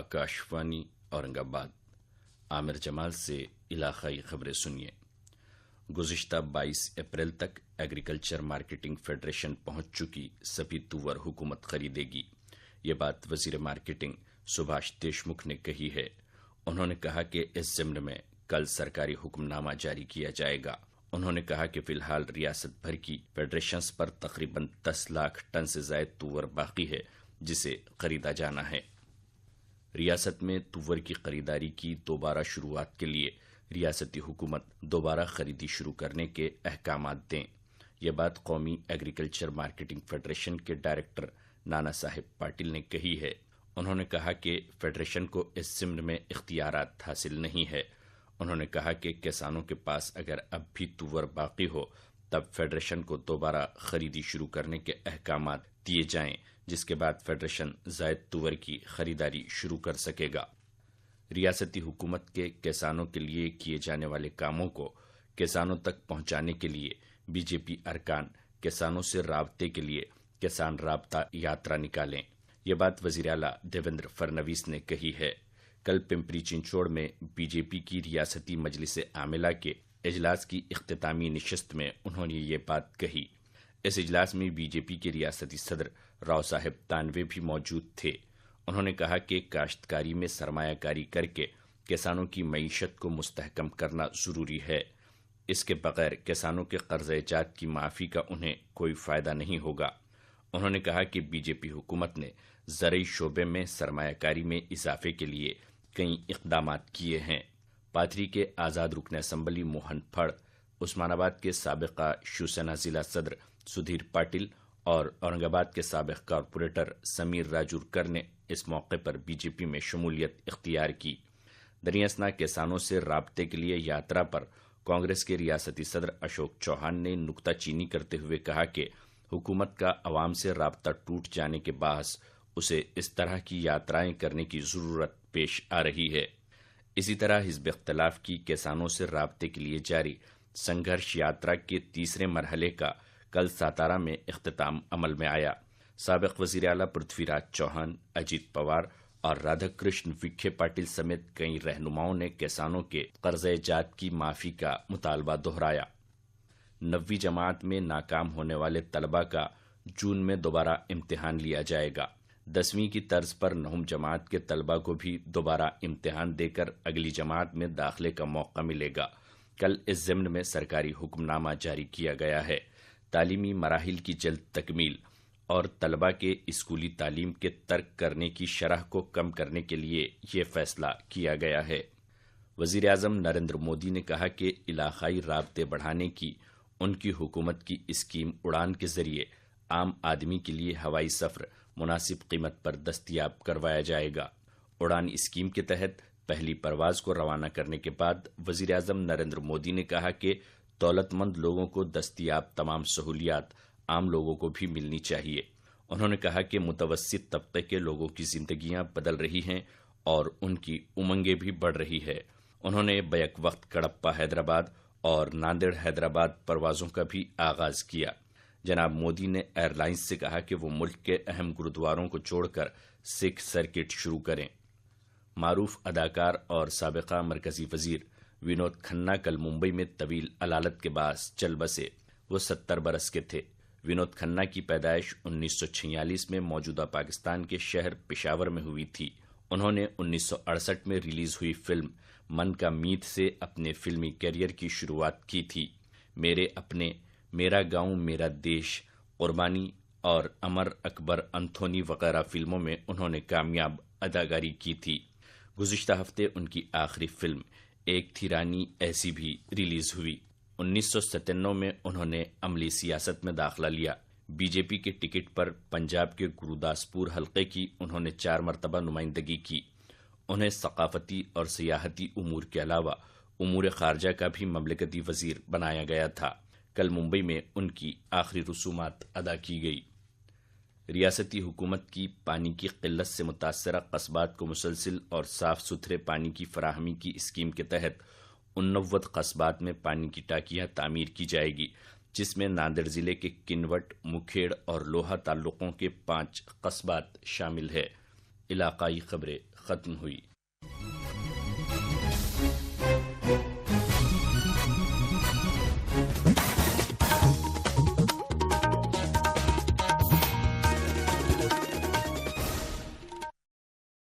आकाशवाणी औरंगाबाद। आमिर जमाल से इलाकाई खबरें सुनिए। गुज़िश्ता 22 अप्रैल तक एग्रीकल्चर मार्केटिंग फेडरेशन पहुंच चुकी सभी तुवर हुकूमत खरीदेगी। ये बात वजीर मार्केटिंग सुभाष देशमुख ने कही है। उन्होंने कहा कि इस ज़िम्न में कल सरकारी हुक्मनामा जारी किया जाएगा। उन्होंने कहा कि फिलहाल रियासत भर की फेडरेशंस पर तकरीबन 10 लाख टन से ज़ायद तुवर बाकी है, जिसे खरीदा जाना है। रियासत में तुवर की खरीदारी की दोबारा शुरुआत के लिए रियासती हुकूमत दोबारा खरीदी शुरू करने के अहकामात दें। ये बात कौमी एग्रीकल्चर मार्केटिंग फेडरेशन के डायरेक्टर नाना साहिब पाटिल ने कही है। उन्होंने कहा कि फेडरेशन को इस ज़िम्न में इख्तियारात हासिल नहीं है। उन्होंने कहा कि किसानों के पास अगर अब भी तुवर बाकी हो तब फेडरेशन को दोबारा खरीदी शुरू करने के अहकामात दिए जाएं, जिसके बाद फेडरेशन ज़ायद तुवर की खरीदारी शुरू कर सकेगा। रियासती हुकूमत के किसानों के लिए किए जाने वाले कामों को किसानों तक पहुंचाने के लिए बीजेपी अरकान किसानों से राब्ते के लिए किसान राब्ता यात्रा निकालें। ये बात वज़ीर आला देवेंद्र फडणवीस ने कही है। कल पिंपरी चिंचोड़ में बीजेपी की रियासती मजलिस आमिला के इजलास की इख्तितामी नशिस्त में उन्होंने ये बात कही। इस इजलास में बीजेपी के रियासती सदर राव साहिब तानवे भी मौजूद थे। उन्होंने कहा कि काश्तकारी में सरमायाकारी करके किसानों की मईशत को मुस्तहकम करना ज़रूरी है। इसके बगैर किसानों के कर्ज़-ए-जात की माफ़ी का उन्हें कोई फ़ायदा नहीं होगा। उन्होंने कहा कि बीजेपी हुकूमत ने ज़रई शोबे में सरमायाकारी में इजाफे के लिए कई इक़दामात किए हैं। पाथरी के आज़ाद रुकन असम्बली मोहन फड़, उस्मानाबाद के साबिक़ा शिवसेना ज़िला सदर सुधीर पाटिल और औरंगाबाद के साबिक़ कारपोरेटर समीर राजूरकर ने इस मौके पर बीजेपी में शमूलियत इख्तियार की। दरियासना किसानों से राब्ते के लिए यात्रा पर कांग्रेस के रियासती सदर अशोक चौहान ने नुक्ताचीनी करते हुए कहा कि हुकूमत का अवाम से राब्ता टूट जाने के बायस उसे इस तरह की यात्राएं करने की ज़रूरत पेश आ रही है। इसी तरह हिज़्ब इख्तिलाफ की किसानों से राब्ते के लिए जारी संघर्ष यात्रा के तीसरे मरहले का कल सातारा में इख्तिताम अमल में आया। साबिक़ वज़ीर आला पृथ्वीराज चौहान, अजीत पवार और राधाकृष्ण विखे पाटिल समेत कई रहनुमाओं ने किसानों के कर्ज़-ए-जात की माफ़ी का मुतालबा दोहराया। 9वीं जमात में नाकाम होने वाले तलबा का जून में दोबारा इम्तिहान लिया जाएगा। 10वीं की तर्ज पर 9वीं जमात के तलबा को भी दोबारा इम्तिहान देकर अगली जमात में दाखिले का मौका मिलेगा। कल इस ज़िम्न में सरकारी हुक्मनामा जारी किया गया है। तालीमी मराहिल की जल्द तकमील और तलबा के स्कूली तालीम के तर्क करने की शरह को कम करने के लिए ये फैसला किया गया है। वज़ीर आज़म नरेंद्र मोदी ने कहा कि इलाकाई राब्ते बढ़ाने की उनकी हुकूमत की स्कीम उड़ान के ज़रिए आम आदमी के लिए हवाई सफ़र मुनासिब कीमत पर दस्तयाब करवाया जाएगा। उड़ान स्कीम के तहत पहली परवाज़ को रवाना करने के बाद वज़ीर आज़म नरेंद्र मोदी ने कहा कि दौलतमंद लोगों को दस्तयाब तमाम सहूलियात आम लोगों को भी मिलनी चाहिए। उन्होंने कहा कि मुतवस्सित तबके के लोगों की जिंदगियां बदल रही हैं और उनकी उमंगें भी बढ़ रही है। उन्होंने बैक वक्त कड़प्पा हैदराबाद और नांदेड़ हैदराबाद परवाज़ों का भी आगाज़ किया। जनाब मोदी ने एयरलाइंस से कहा कि वो मुल्क के अहम गुरुद्वारों को छोड़कर सिख सर्किट शुरू करें। मारूफ अदाकार और साबिक़ा मरकज़ी वज़ीर विनोद खन्ना कल मुंबई में तवील अलालत के बायस चल बसे। वो 70 बरस के थे। विनोद खन्ना की पैदाइश 1946 में मौजूदा पाकिस्तान के शहर पेशावर में हुई थी। उन्होंने 1968 में रिलीज हुई फिल्म मन का मीत से अपने फिल्मी करियर की शुरुआत की थी। मेरे अपने, मेरा गांव मेरा देश, कुर्बानी और अमर अकबर अंथोनी वगैरह फिल्मों में उन्होंने कामयाब अदाकारी की थी। गुज़िश्ता हफ्ते उनकी आखिरी फिल्म एक थी रानी ऐसी भी रिलीज हुई। 1997 में उन्होंने अमली सियासत में दाखिला लिया। बीजेपी के टिकट पर पंजाब के गुरुदासपुर हल्के की उन्होंने 4 मरतबा नुमाइंदगी की। उन्हें सकाफती और सियाहती उमूर के अलावा उमूर खारजा का भी ममलकती वजीर बनाया गया था। कल मुंबई में उनकी आखिरी रसूमात अदा की गई। रियासती हुकूमत की पानी की किल्लत से मुतासरा कस्बात को मुसलसिल और साफ सुथरे पानी की फराहमी की स्कीम के तहत 89 कस्बात में पानी की टाकियां तामीर की जाएगी, जिसमें नांदेड़ जिले के किनवट, मुखेड़ और लोहा ताल्लुकों के 5 कस्बात शामिल है। इलाकाई खबरें ختم ہوئی۔